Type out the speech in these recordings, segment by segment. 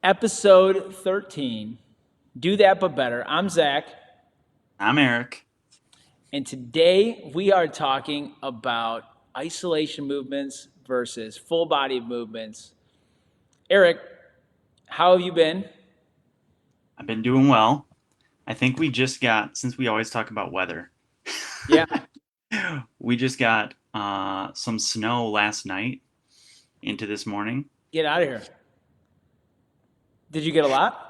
Episode 13. Do that but better. I'm Zach, I'm Eric. and today we are talking about isolation movements versus full body movements. Eric, how have you been? I've been doing well. I think we just got, since we always talk about weather, Yeah, we just got some snow last night into this morning. get out of here. Did you get a lot?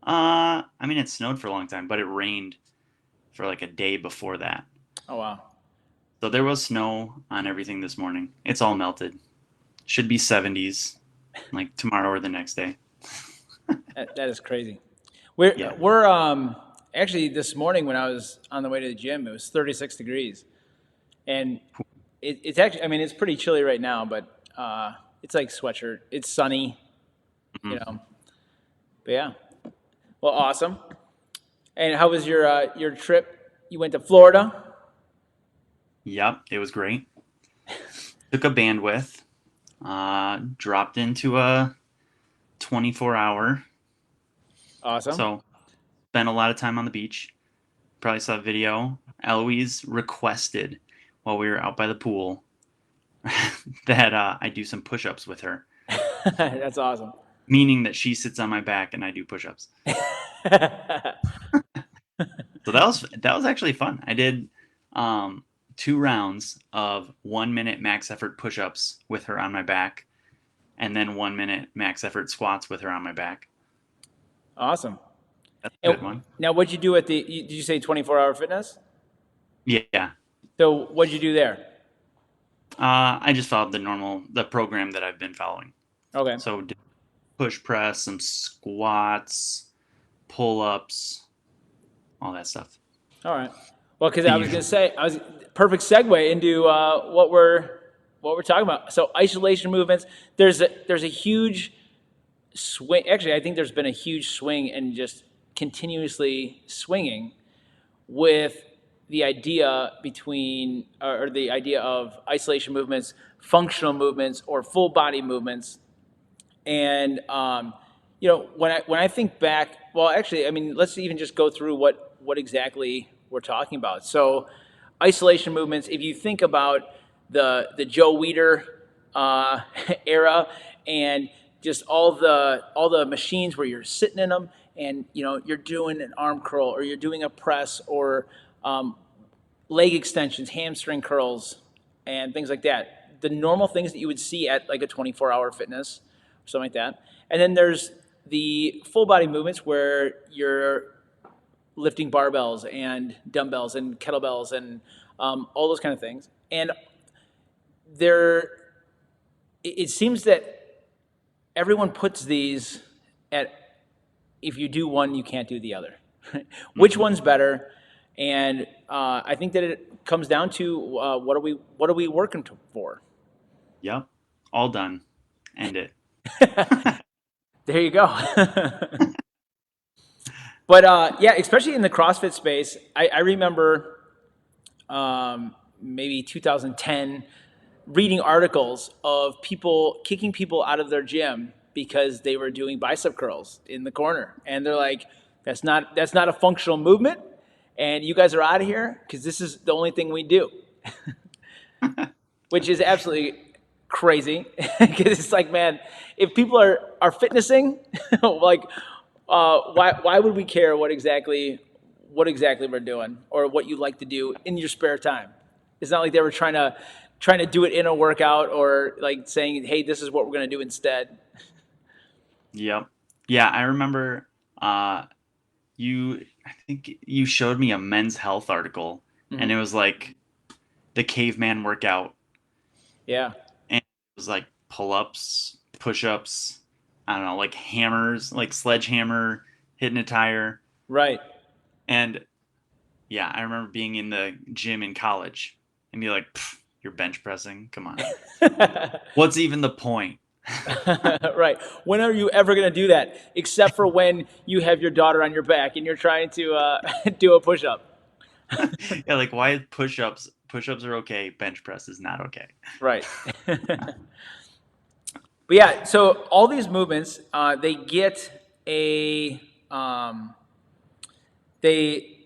I mean, it snowed for a long time, but it rained for like a day before that. Oh, wow. So there was snow on everything this morning. It's all melted. Should be 70s like tomorrow or the next day. That is crazy. We're, Yeah. we're actually this morning when I was on the way to the gym, it was 36 degrees. And it's actually, I mean, it's pretty chilly right now, but it's like sweatshirt. It's sunny, you Mhm. know. But yeah, well, awesome. And how was your trip? You went to Florida. Yep, it was great. Took a bandwidth, dropped into a 24-hour. Awesome. So spent a lot of time on the beach. Probably saw a video. Eloise requested while we were out by the pool that I do some push-ups with her, That's awesome. meaning that she sits on my back and I do push-ups. So that was actually fun. I did 2 rounds of 1 minute max effort push-ups with her on my back, and then 1 minute max effort squats with her on my back. Awesome. That's a And good one. now, what'd you do at did you say 24-hour fitness? Yeah. So what'd you do there? I just followed the program that I've been following. Okay. So did push press, some squats, pull ups, all that stuff. All right. Well, because The I was going usual. to say, I was perfect segue into what we're talking about. So isolation movements. There's a huge swing. Actually, I think there's been a huge swing and just continuously swinging with the idea between or the idea of isolation movements, functional movements, or full body movements. And when I think back, well, actually, I mean, let's even just go through what exactly we're talking about. So, isolation movements. If you think about the Joe Weider uh, era and just all the machines where you're sitting in them and you're doing an arm curl or you're doing a press or um, leg extensions, hamstring curls, and things like that. The normal things that you would see at like a 24-hour fitness or something like that. And then there's the full body movements where you're lifting barbells and dumbbells and kettlebells and all those kind of things. And there, it seems that everyone puts these at, if you do one, you can't do the other. Which Hmm. one's better? And I think that it comes down to what are we working for? Yep. All done. End it. There you go. But yeah, especially in the CrossFit space, I remember maybe 2010 reading articles of people kicking people out of their gym because they were doing bicep curls in the corner, and they're like, "That's not a functional movement, and you guys are out of here because this is the only thing we do," which is absolutely crazy. Because it's like, man, if people are fitnessing, like, why would we care what exactly we're doing or what you like to do in your spare time? It's not like they were trying to do it in a workout or like saying, hey, this is what we're going to do instead. Yep. Yeah, I remember I think you showed me a Men's Health article, and Hmm. it was like the caveman workout, Yeah. and it was like pull-ups, push-ups, I don't know, like hammers, like sledgehammer, hitting a tire. Right. And yeah, I remember being in the gym in college and be like, "Pff, you're bench pressing? Come on. What's even the point?" Right. When are you ever going to do that? Except for when you have your daughter on your back and you're trying to do a push up. Yeah, like why push-ups are okay, bench press is not okay. Right. But yeah, so all these movements, they get a they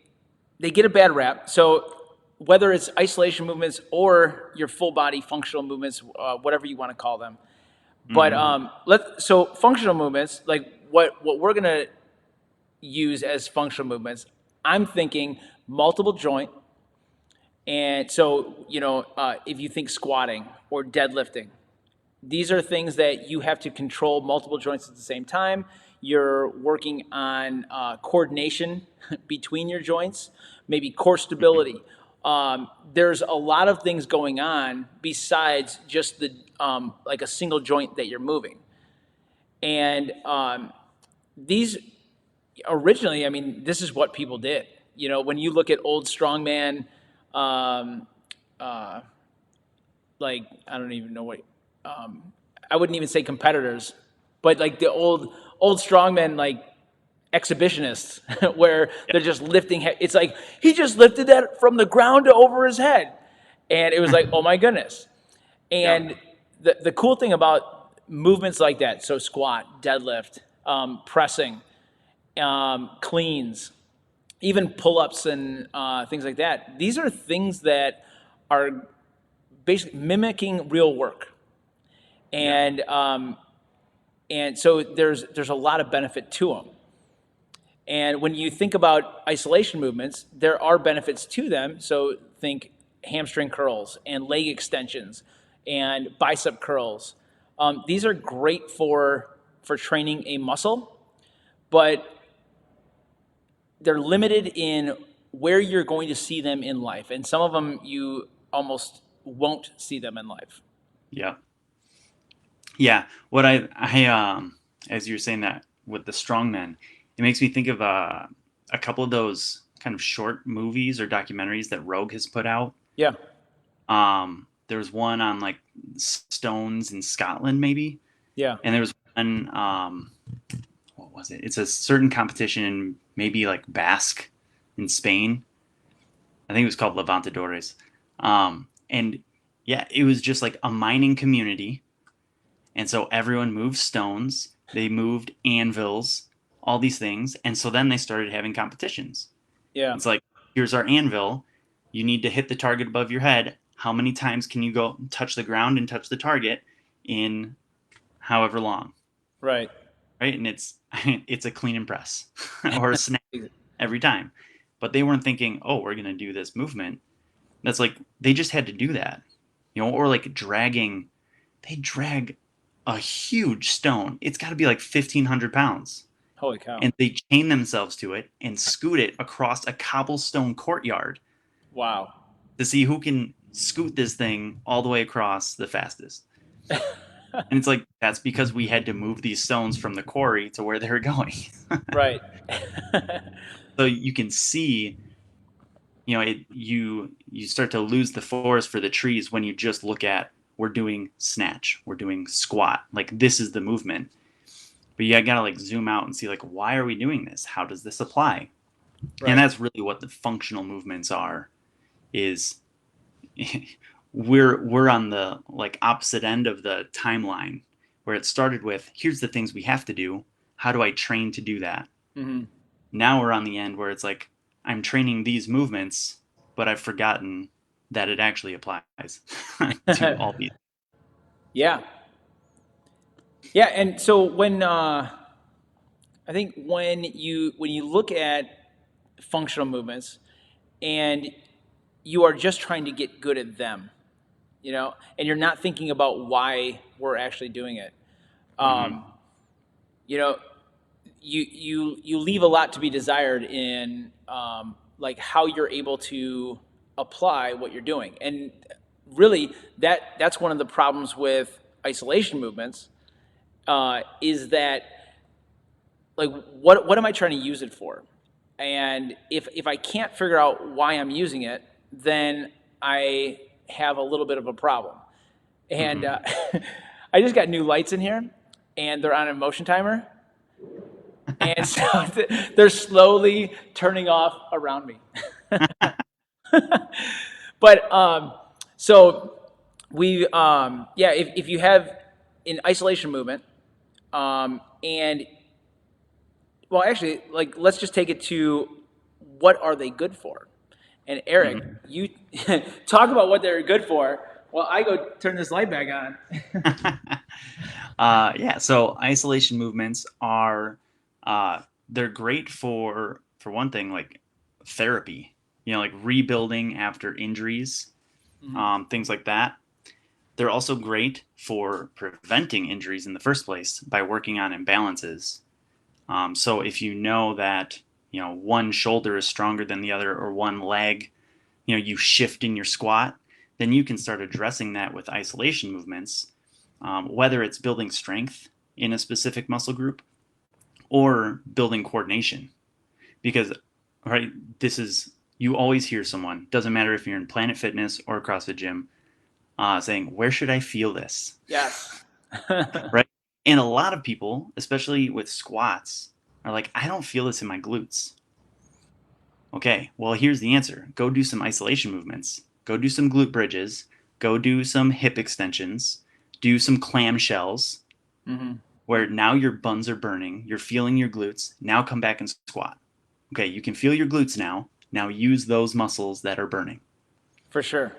they get a bad rap. So whether it's isolation movements or your full body functional movements, whatever you want to call them. But so functional movements, like what we're gonna use as functional movements, I'm thinking multiple joint. And so, if you think squatting or deadlifting, these are things that you have to control multiple joints at the same time. You're working on coordination between your joints, maybe core stability. There's a lot of things going on besides just the like a single joint that you're moving. And these originally, I mean, this is what people did. When you look at old strongman, like I don't even know what I wouldn't even say competitors, but like the old strongmen, like exhibitionists, where they're just lifting. It's like he just lifted that from the ground to over his head, and it was like, oh my goodness. And the cool thing about movements like that, so squat, deadlift, pressing, cleans, even pull-ups and things like that. These are things that are basically mimicking real work. And so there's a lot of benefit to them. And when you think about isolation movements, there are benefits to them. So think hamstring curls and leg extensions and bicep curls. These are great for training a muscle, but they're limited in where you're going to see them in life. And some of them you almost won't see them in life. Yeah. Yeah. What I as you're saying that with the strongmen, it makes me think of a couple of those kind of short movies or documentaries that Rogue has put out. Yeah. There was one on like stones in Scotland, maybe. Yeah. And there was one, what was it? It's a certain competition in maybe like Basque in Spain. I think it was called Levantadores. And yeah, it was just like a mining community. And so everyone moved stones, they moved anvils, all these things. And so then they started having competitions. Yeah. It's like, here's our anvil. You need to hit the target above your head. How many times can you go touch the ground and touch the target in however long? Right. Right. And it's a clean and press or a snap every time. But they weren't thinking, oh, we're going to do this movement. That's like, they just had to do that, or like they drag a huge stone. It's got to be like 1,500 pounds. Holy cow. And they chain themselves to it and scoot it across a cobblestone courtyard. Wow. To see who can scoot this thing all the way across the fastest. And it's like, that's because we had to move these stones from the quarry to where they were going. Right. So you can see, you start to lose the forest for the trees when you just look at, we're doing snatch, we're doing squat, like this is the movement. But you gotta like zoom out and see like, why are we doing this? How does this apply? Right. And that's really what the functional movements are, is we're on the like opposite end of the timeline, where it started with, here's the things we have to do. How do I train to do that? Mm-hmm. Now we're on the end where it's like, I'm training these movements, but I've forgotten that it actually applies to all these. Yeah. Yeah. And so when, I think when you look at functional movements and you are just trying to get good at them, and you're not thinking about why we're actually doing it. You leave a lot to be desired in like how you're able to apply what you're doing. And really that's one of the problems with isolation movements, is that like what am I trying to use it for? And if I can't figure out why I'm using it, then I have a little bit of a problem. And I just got new lights in here, and they're on a motion timer. And so they're slowly turning off around me. But so we, if you have in isolation movement, and well, actually, like let's just take it to what are they good for? And Eric, Mhm. you talk about what they're good for. Well, I go turn this light back on. Yeah, so isolation movements are they're great for one thing, like therapy, like rebuilding after injuries, Mhm. things like that. They're also great for preventing injuries in the first place by working on imbalances. So if you know that one shoulder is stronger than the other, or one leg, you shift in your squat, then you can start addressing that with isolation movements, whether it's building strength in a specific muscle group or building coordination. Because, right, this is, you always hear someone, doesn't matter if you're in Planet Fitness or a CrossFit gym, saying, where should I feel this? Yes. Right? And a lot of people, especially with squats, are like, I don't feel this in my glutes. Okay, well, here's the answer. Go do some isolation movements. Go do some glute bridges. Go do some hip extensions. Do some clamshells Hmm. where now your buns are burning. You're feeling your glutes. Now come back and squat. Okay, you can feel your glutes now. Now use those muscles that are burning. For sure.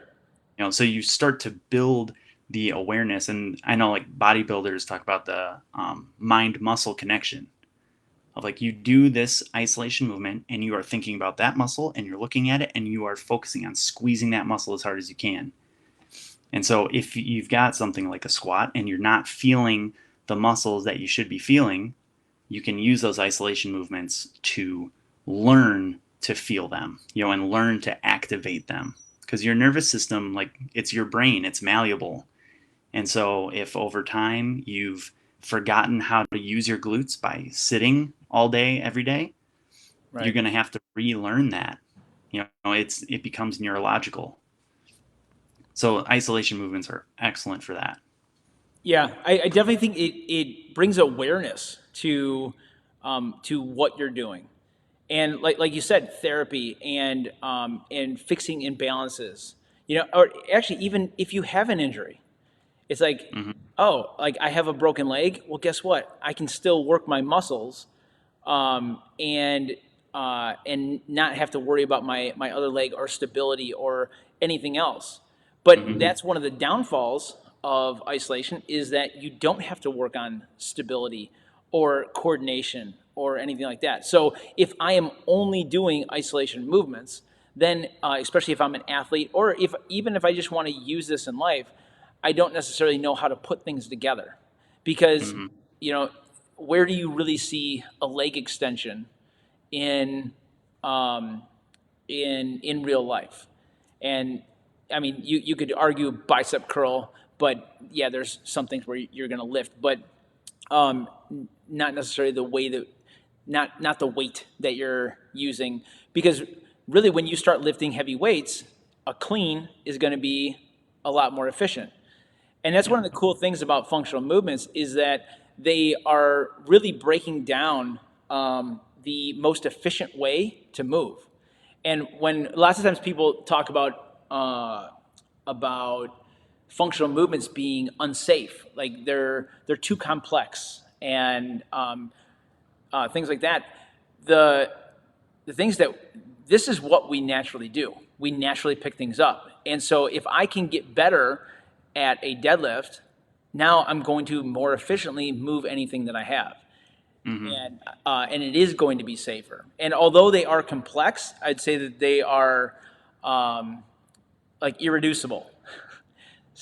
So you start to build the awareness. And I know like bodybuilders talk about the mind muscle connection of like you do this isolation movement and you are thinking about that muscle and you're looking at it and you are focusing on squeezing that muscle as hard as you can. And so if you've got something like a squat and you're not feeling the muscles that you should be feeling, you can use those isolation movements to learn to feel them, and learn to activate them. Because your nervous system, like it's your brain, it's malleable. And so if over time you've forgotten how to use your glutes by sitting all day, every day, you're Right. going to have to relearn that. It becomes neurological. So isolation movements are excellent for that. Yeah, I definitely think it brings awareness to what you're doing, and like you said, therapy and fixing imbalances. Or actually, even if you have an injury, it's like, Hmm. oh, like I have a broken leg. Well, guess what? I can still work my muscles, and not have to worry about my other leg or stability or anything else. But Hmm. that's one of the downfalls of isolation is that you don't have to work on stability or coordination or anything like that. So if I am only doing isolation movements, then especially if I'm an athlete or if even if I just want to use this in life, I don't necessarily know how to put things together because Hmm. you know where do you really see a leg extension in um, in real life? And I mean, you could argue bicep curl, but yeah, there's some things where you're going to lift, but um, not necessarily the way that not the weight that you're using, because really when you start lifting heavy weights, a clean is going to be a lot more efficient. And that's Yeah. one of the cool things about functional movements is that they are really breaking down the most efficient way to move. And when lots of times people talk about functional movements being unsafe, like they're too complex and things like that. The the things that this is what we naturally do. We naturally pick things up. And so if I can get better at a deadlift, now I'm going to more efficiently move anything that I have. Hmm. And it is going to be safer. And although they are complex, I'd say that they are um, like irreducible.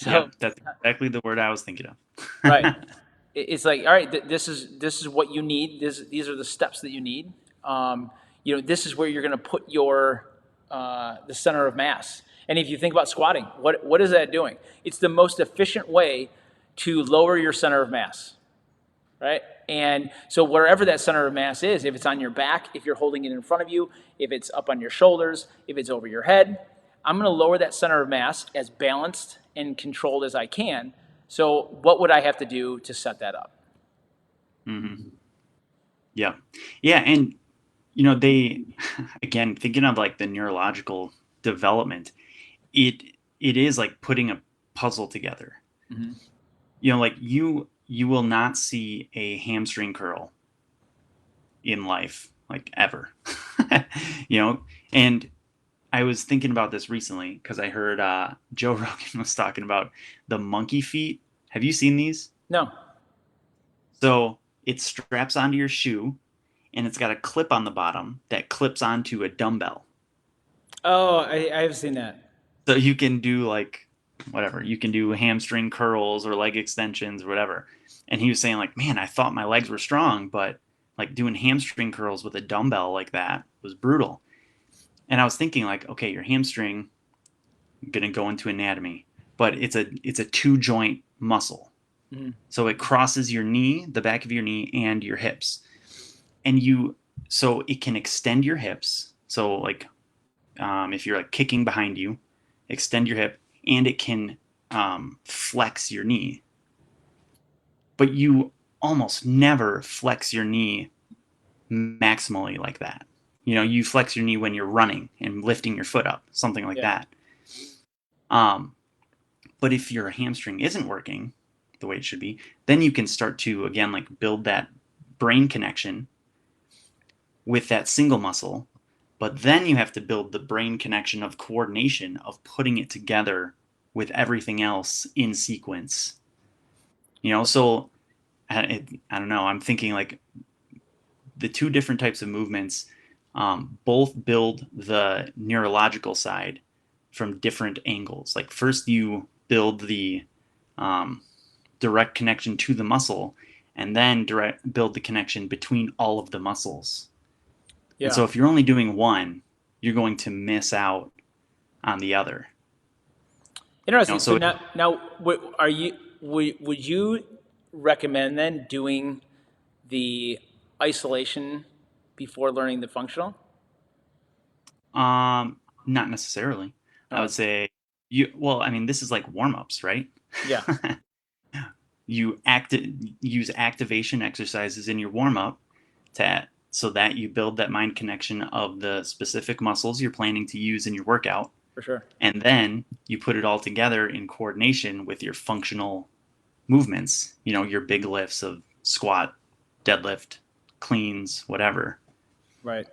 Yeah, So that's exactly the word I was thinking right, of. it's like, all right, this is what you need. These are the steps that you need. This is where you're going to put your the center of mass. And if you think about squatting, what is that doing? It's the most efficient way to lower your center of mass, right? And so wherever that center of mass is, if it's on your back, if you're holding it in front of you, if it's up on your shoulders, if it's over your head, I'm going to lower that center of mass as balanced and controlled as I can. So what would I have to do to set that up? Hmm. Yeah. Yeah. And, they, again, thinking of like the neurological development, it it is like putting a puzzle together. Mm-hmm. Like you will not see a hamstring curl in life, like ever. you know, and I was thinking about this recently because I heard Joe Rogan was talking about the monkey feet. Have you seen these? No. So it straps onto your shoe and it's got a clip on the bottom that clips onto a dumbbell. Oh, I have seen that. So you can do like whatever, you can do hamstring curls or leg extensions or whatever. And he was saying like, man, I thought my legs were strong, but like doing hamstring curls with a dumbbell like that was brutal. And I was thinking like, okay, your hamstring, I'm gonna go into anatomy, but it's a two joint muscle. Mhm. So it crosses your knee, the back of your knee, and your hips. And so it can extend your hips. So like if you're like kicking behind you, extend your hip, and it can flex your knee. But you almost never flex your knee maximally like that. You flex your knee when you're running and lifting your foot up, something like Yeah. that. Um, but if your hamstring isn't working the way it should be, then you can start to again like build that brain connection with that single muscle. But then you have to build the brain connection of coordination of putting it together with everything else in sequence. So I don't know. I'm thinking like the two different types of movements both build the neurological side from different angles. Like first you build the direct connection to the muscle, and then build the connection between all of the muscles. And Yeah. so if you're only doing one, you're going to miss out on the other. Interesting. So So now, are you would you recommend then doing the isolation before learning the functional? not necessarily. I would Oh, say well, I mean, this is like warm-ups, right? yeah, you use activation exercises in your warm-up so that you build that mind connection of the specific muscles you're planning to use in your workout, for sure. and then you put it all together in coordination with your functional movements, your big lifts of squat, deadlift, cleans, whatever. Right.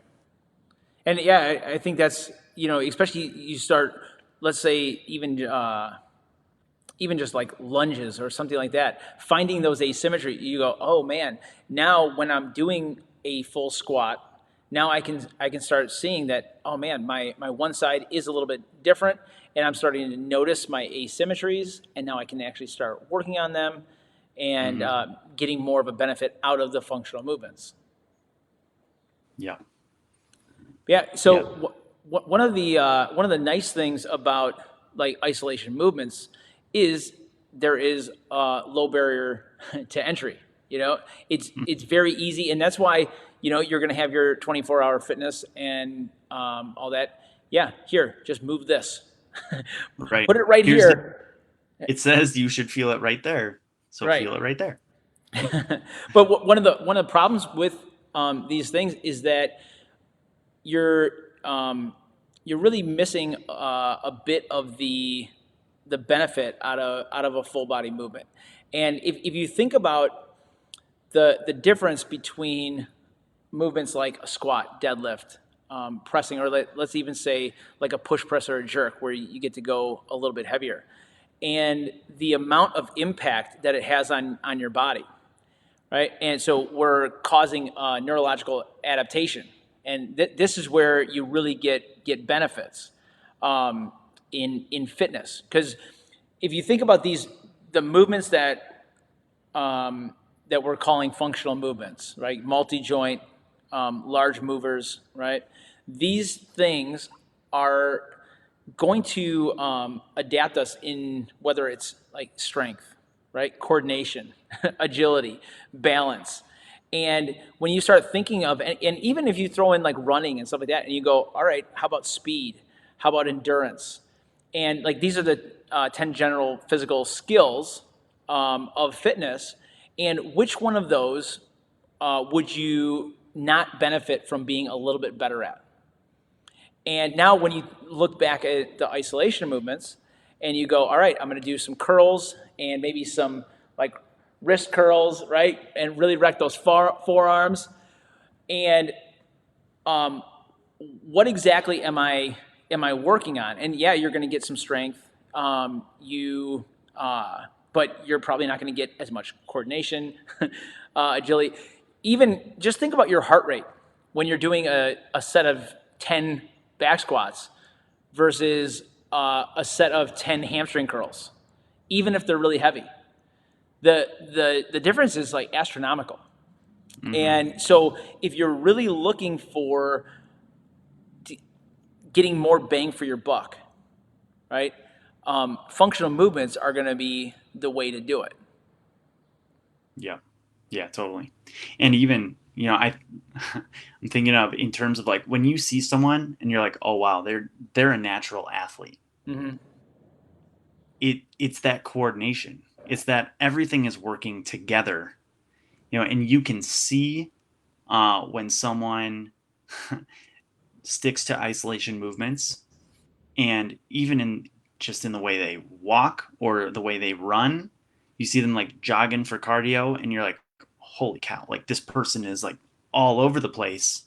And yeah, I think that's, especially you start, let's say even just like lunges or something like that, finding those asymmetry, you go, oh man, now when I'm doing a full squat, now I can start seeing that, oh man, my one side is a little bit different, and I'm starting to notice my asymmetries, and now I can actually start working on them and Hmm. getting more of a benefit out of the functional movements. Yeah. Yeah. Yeah. So one of the nice things about like isolation movements is there is a low barrier to entry. It's very easy, and that's why you're going to have your 24-hour fitness and all that. Yeah, here, just move this, Right. put it right Here's the here. It says you should feel it right there. So Right. feel it right there. But one of the problems with these things is that you're you're really missing a bit of the benefit out of a full body movement. And if you think about the difference between movements like a squat, deadlift, pressing, or let's even say like a push press or a jerk, where you get to go a little bit heavier, and the amount of impact that it has on your body, right? And so we're causing neurological adaptation, and this is where you really get benefits in fitness. Because if you think about the movements that we're calling functional movements, right? Multi-joint, large movers, right? These things are going to adapt us in whether it's like strength, right? Coordination, agility, balance. And when you start thinking of, and even if you throw in like running and stuff like that, and you go, all right, how about speed? How about endurance? And like these are the 10 general physical skills of fitness. And which one of those would you not benefit from being a little bit better at? And now when you look back at the isolation movements and you go, all right, I'm going to do some curls and maybe some like wrist curls, right? And really wreck those forearms. And what exactly am I working on? And yeah, you're going to get some strength. But you're probably not going to get as much coordination, agility. Even just think about your heart rate when you're doing a set of 10 back squats versus a set of 10 hamstring curls, even if they're really heavy. The difference is like astronomical. Mm-hmm. And so if you're really looking for getting more bang for your buck, right? Functional movements are going to be the way to do it. Yeah. Yeah, totally. And even, I'm thinking of in terms of like when you see someone and you're like, oh wow, they're a natural athlete. Mm-hmm. It's that coordination. It's that everything is working together, and you can see when someone sticks to isolation movements, and even in the way they walk or the way they run, you see them like jogging for cardio, and you're like, holy cow, like this person is like all over the place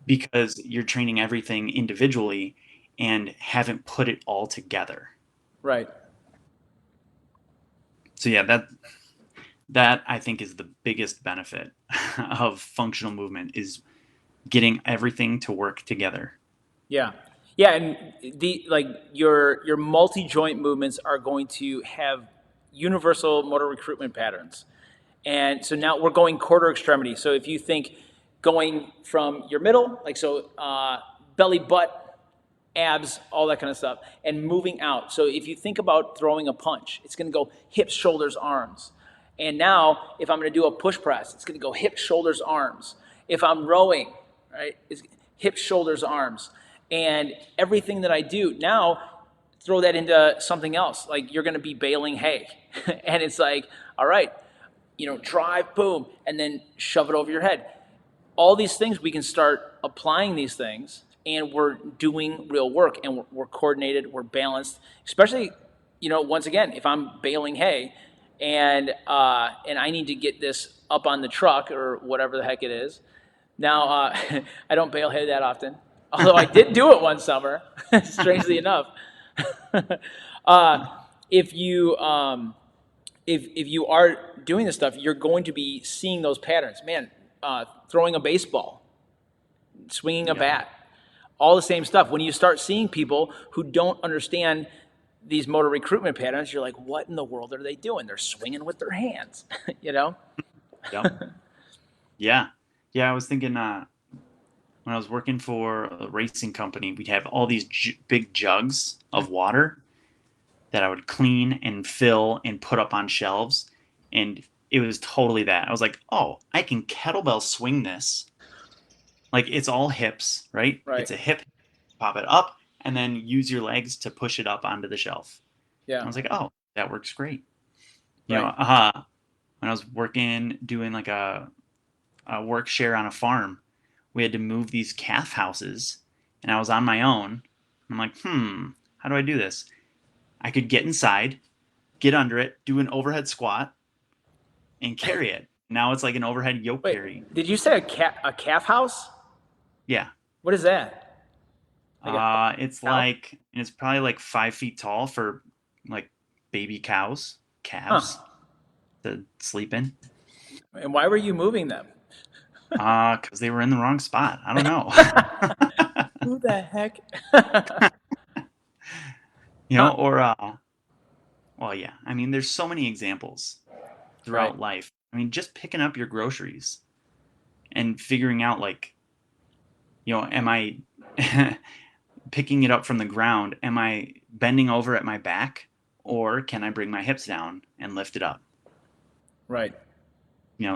because you're training everything individually and haven't put it all together. Right. So yeah, that I think is the biggest benefit of functional movement, is getting everything to work together. Yeah. Yeah, and your multi-joint movements are going to have universal motor recruitment patterns. And so now we're going quarter extremity. So if you think going from your middle, belly, butt, abs, all that kind of stuff, and moving out. So if you think about throwing a punch, it's going to go hips, shoulders, arms. And now if I'm going to do a push press, it's going to go hips, shoulders, arms. If I'm rowing, right, it's hips, shoulders, arms. And everything that I do now, throw that into something else. Like you're going to be baling hay. And it's like, all right, drive, boom, and then shove it over your head. All these things, we can start applying these things, and we're doing real work, and we're coordinated, we're balanced. Especially, once again, if I'm baling hay, and I need to get this up on the truck or whatever the heck it is. Now, I don't bale hay that often, although I did do it one summer, strangely enough. If you are doing this stuff, you're going to be seeing those patterns. Man, throwing a baseball, swinging a bat, all the same stuff. When you start seeing people who don't understand these motor recruitment patterns, you're like, what in the world are they doing? They're swinging with their hands, Yep. Yeah. I was thinking when I was working for a racing company, we'd have all these big jugs of water that I would clean and fill and put up on shelves. And it was totally that. I was like, oh, I can kettlebell swing this. Like it's all hips, right? It's a hip, pop it up, and then use your legs to push it up onto the shelf. Yeah. I was like, oh, that works great. Right. When I was doing like a work share on a farm, we had to move these calf houses, and I was on my own. I'm like, how do I do this? I could get inside, get under it, do an overhead squat, and carry it. Now it's like an overhead yoke carry. Did you say a calf house? Yeah. What is that? It's probably like 5 feet tall for like baby calves to sleep in. And why were you moving them? Because they were in the wrong spot. I don't know. Who the heck? Well, yeah. I mean, there's so many examples throughout life. I mean, just picking up your groceries and figuring out like, am I picking it up from the ground? Am I bending over at my back, or can I bring my hips down and lift it up? Right.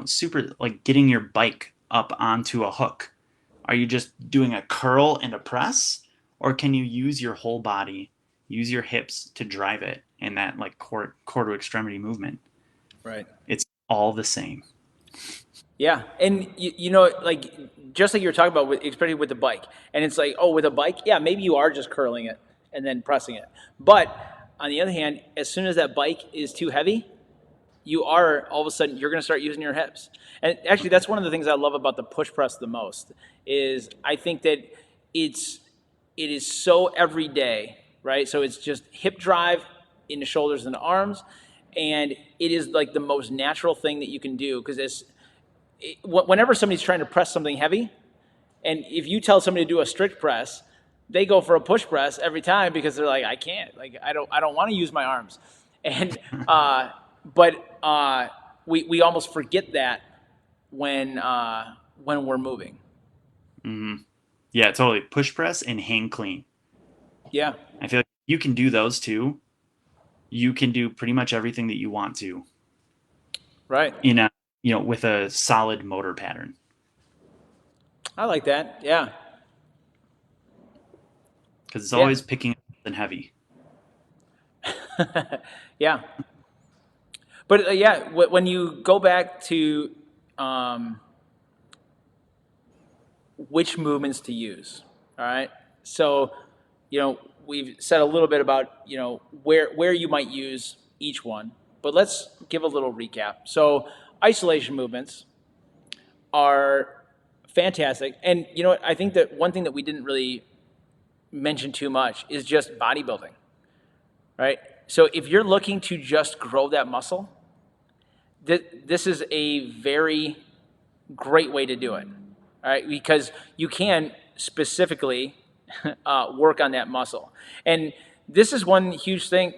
Super like getting your bike up onto a hook. Are you just doing a curl and a press, or can you use your whole body, use your hips to drive it in that like core to extremity movement? Right. It's all the same. Yeah, and just like you were talking about, especially with the bike, and it's like, oh, with a bike, yeah, maybe you are just curling it and then pressing it. But on the other hand, as soon as that bike is too heavy, you are all of a sudden you're going to start using your hips. And actually, that's one of the things I love about the push press the most is I think that it's it is so everyday, right? So it's just hip drive into shoulders and arms, and it is like the most natural thing that you can do because whenever somebody's trying to press something heavy, and if you tell somebody to do a strict press, they go for a push press every time because they're like, I can't, like I don't want to use my arms, and we almost forget that when we're moving. Yeah, totally. Push press and hang clean. Yeah, I feel like you can do those two. You can do pretty much everything that you want to right. in a with a solid motor pattern. I like that. Yeah, Because it's yeah, always picking up something heavy. yeah. But yeah, when you go back to um, which movements to use, all right. So, we've said a little bit about where you might use each one, but let's give a little recap. So, isolation movements are fantastic, and you know what? I think that one thing that we didn't really mention too much is just bodybuilding, right? So, if you're looking to just grow that muscle, this is a very great way to do it, all right? Because you can specifically work on that muscle. And this is one huge thing,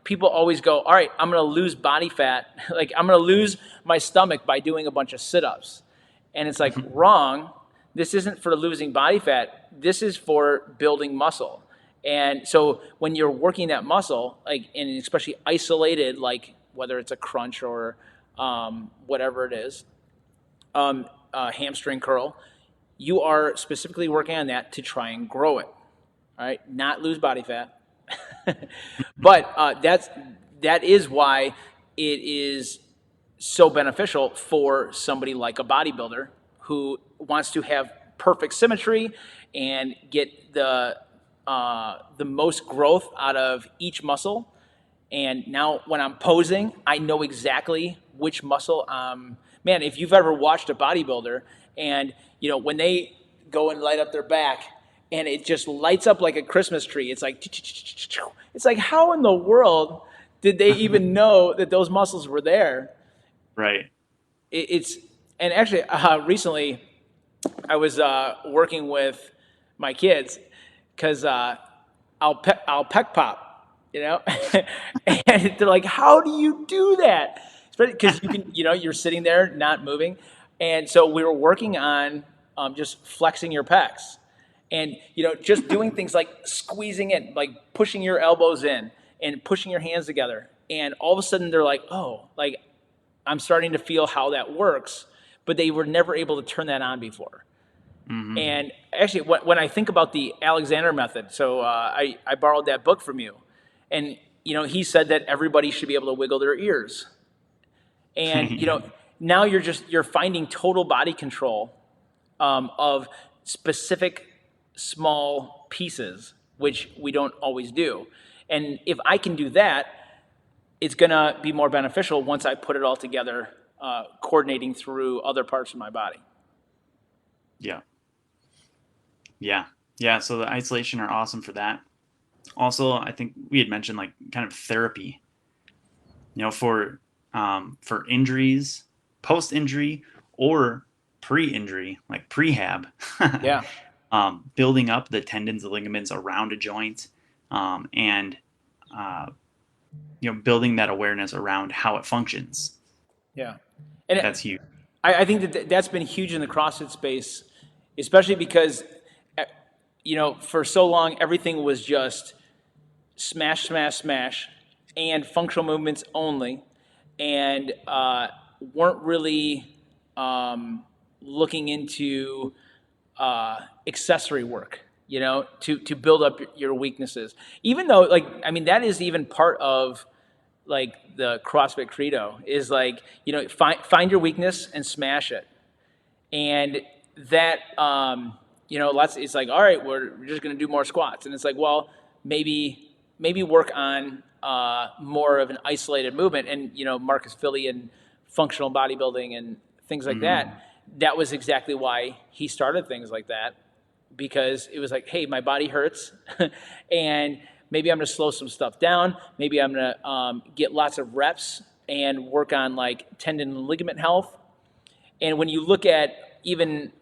people always go, all right, I'm going to lose body fat. Like, I'm going to lose my stomach by doing a bunch of sit ups. And it's like, wrong. This isn't for losing body fat. This is for building muscle. And so when you're working that muscle, like, and especially isolated, like whether it's a crunch or whatever it is, hamstring curl, you are specifically working on that to try and grow it, all right? Not lose body fat. But that is why it is so beneficial for somebody like a bodybuilder who wants to have perfect symmetry and get the most growth out of each muscle. And now when I'm posing, I know exactly which muscle. Man, if you've ever watched a bodybuilder and, when they go and light up their back and it just lights up like a Christmas tree, it's like, how in the world did they even know that those muscles were there? Right. And actually, recently I was working with my kids because I'll peck pop, and they're like, "How do you do that?" Because you can, you're sitting there not moving, and so we were working on just flexing your pecs, and just doing things like squeezing it, like pushing your elbows in and pushing your hands together, and all of a sudden they're like, "Oh, like I'm starting to feel how that works," but they were never able to turn that on before. And actually, when I think about the Alexander method, so I borrowed that book from you, and he said that everybody should be able to wiggle their ears, and now you're finding total body control of specific small pieces, which we don't always do. And if I can do that, it's gonna be more beneficial once I put it all together, coordinating through other parts of my body. Yeah. Yeah. Yeah. So the isolation are awesome for that. Also, I think we had mentioned like kind of therapy, for injuries, post injury or pre injury, like prehab. Yeah. Building up the tendons, the ligaments around a joint, and building that awareness around how it functions. Yeah. And That's huge. I think that's been huge in the CrossFit space, especially because, for so long, everything was just smash, smash, smash, and functional movements only, and weren't really looking into accessory work, to build up your weaknesses. Even though, like, I mean, that is even part of like the CrossFit credo is like, find your weakness and smash it. And that, it's like, all right, we're just going to do more squats. And it's like, well, maybe maybe work on more of an isolated movement. And, Marcus Philly and functional bodybuilding and things like that, that was exactly why he started things like that, because it was like, hey, my body hurts and maybe I'm going to slow some stuff down. Maybe I'm going to get lots of reps and work on like tendon and ligament health. And when you look at even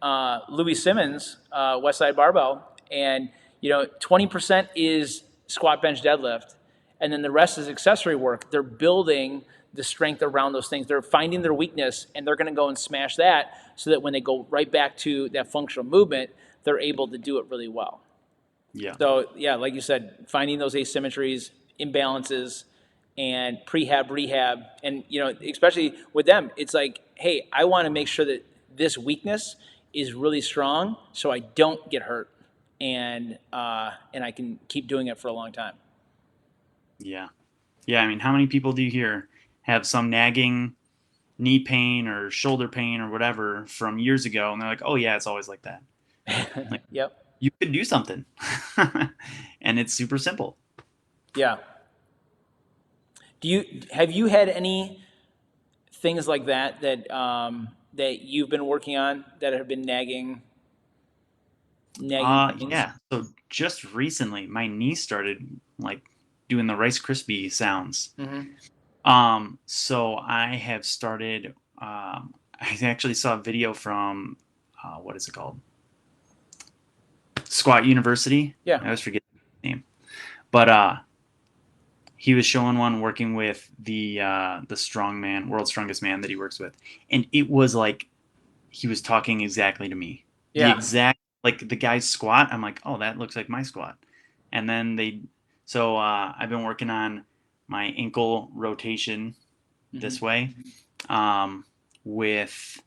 Louis Simmons, Westside Barbell, and 20% is squat, bench, deadlift, and then the rest is accessory work. They're building the strength around those things. They're finding their weakness, and they're going to go and smash that, so that when they go right back to that functional movement, they're able to do it really well. Yeah. So yeah, like you said, finding those asymmetries, imbalances, and prehab, rehab, and especially with them, it's like, hey, I want to make sure that this weakness is really strong, so I don't get hurt, and I can keep doing it for a long time. Yeah. Yeah. I mean, how many people do you hear have some nagging knee pain or shoulder pain or whatever from years ago, and they're like, oh yeah, it's always like that. Like, Yep. you could do something. And it's super simple. Yeah. Have you had any things like that that you've been working on that have been nagging pains? Yeah. So just recently, my knee started like doing the Rice Krispie sounds. So I have started. I actually saw a video from what is it called? Squat University. Yeah. I always forget the name, but he was showing one working with the strongman, world's strongest man that he works with, and it was like he was talking exactly to me. Yeah. The exact, like the guy's squat. I'm like, oh, that looks like my squat. And then so I've been working on my ankle rotation this way, with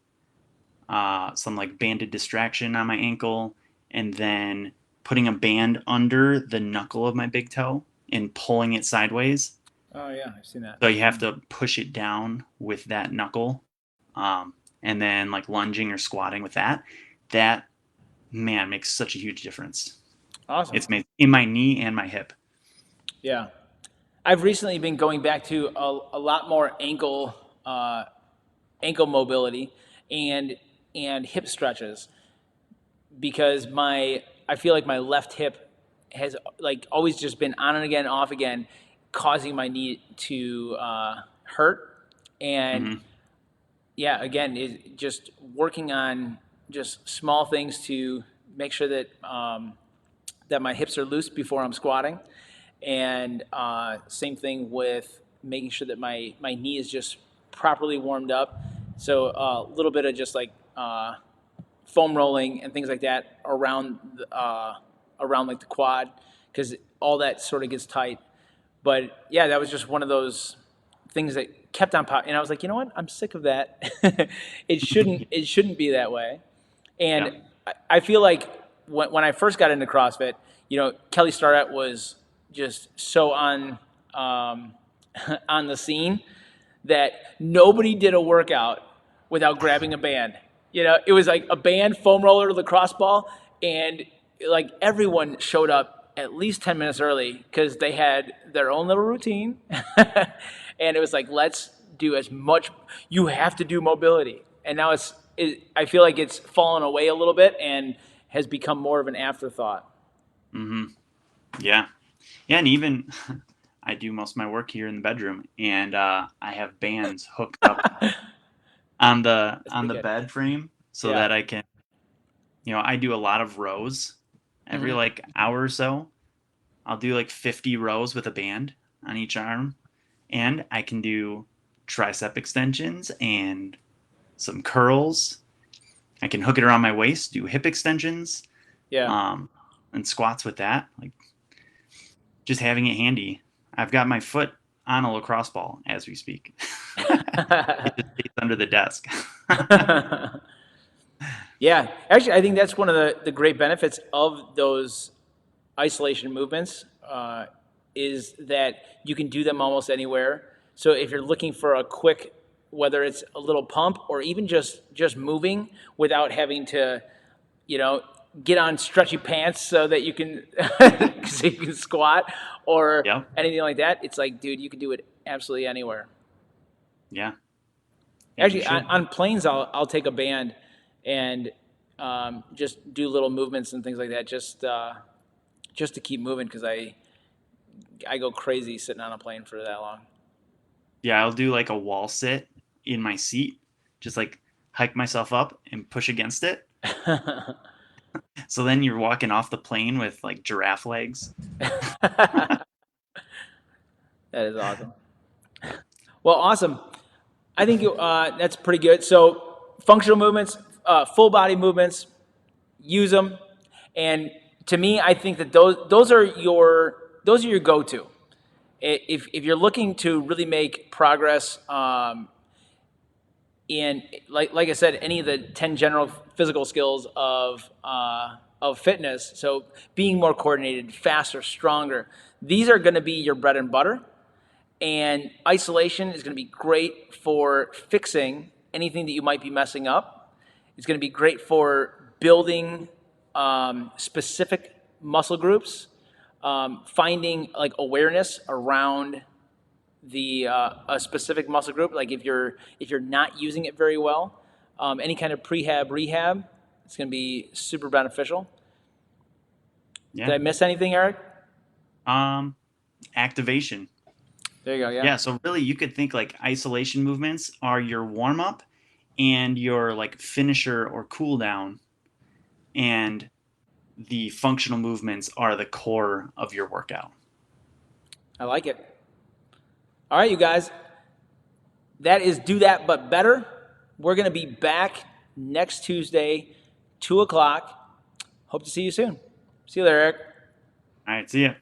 some like banded distraction on my ankle, and then putting a band under the knuckle of my big toe and pulling it sideways. Oh yeah, I've seen that. So you have to push it down with that knuckle, and then like lunging or squatting with that. That, man, makes such a huge difference. Awesome. It's made in my knee and my hip. Yeah. I've recently been going back to a lot more ankle mobility and hip stretches, because I feel like my left hip has like always just been on and again, off again, causing my knee to hurt. And yeah, again, just working on just small things to make sure that that my hips are loose before I'm squatting. And same thing with making sure that my knee is just properly warmed up. So a little bit of just like foam rolling and things like that around like the quad, because all that sort of gets tight. But yeah, that was just one of those things that kept on popping. And I was like, you know what? I'm sick of that. It shouldn't be that way. And I feel like when I first got into CrossFit, Kelly Starrett was just so on the scene that nobody did a workout without grabbing a band. It was like a band, foam roller, lacrosse ball, and like everyone showed up at least 10 minutes early because they had their own little routine. And it was like, let's do as much. You have to do mobility. And now I feel like it's fallen away a little bit and has become more of an afterthought. Yeah. Yeah, and even I do most of my work here in the bedroom, and I have bands hooked up on the bed frame so that I can, I do a lot of rows every like hour or so. I'll do like 50 rows with a band on each arm, and I can do tricep extensions and some curls. I can hook it around my waist, do hip extensions, and squats with that. Like, just having it handy. I've got my foot on a lacrosse ball as we speak. It just stays under the desk. Yeah, actually, I think that's one of the great benefits of those isolation movements, is that you can do them almost anywhere. So if you're looking for a quick, whether it's a little pump or even just moving without having to, get on stretchy pants so that you can squat or Yep. anything like that. It's like, dude, you can do it absolutely anywhere. Yeah. Yeah, you Actually, should. on planes, I'll take a band and just do little movements and things like that, just to keep moving because I go crazy sitting on a plane for that long. Yeah, I'll do like a wall sit in my seat, just like hike myself up and push against it. So then you're walking off the plane with like giraffe legs. That is awesome. Well, awesome. I think that's pretty good. So functional movements, full body movements, use them. And to me, I think that those are your go-to. If you're looking to really make progress in like I said, any of the 10 general physical skills of fitness, so being more coordinated, faster, stronger, these are going to be your bread and butter. And isolation is going to be great for fixing anything that you might be messing up. It's going to be great for building specific muscle groups, finding like awareness around the a specific muscle group. Like if you're not using it very well, any kind of prehab rehab, it's going to be super beneficial. Did I Yeah. miss anything, Eric? Activation. There you go. Yeah. Yeah, so really you could think like isolation movements are your warm up and your like finisher or cool down, and the functional movements are the core of your workout. I like it. All right, you guys. That is Do That But Better. We're going to be back next Tuesday, 2 o'clock. Hope to see you soon. See you there, Eric. All right, see ya.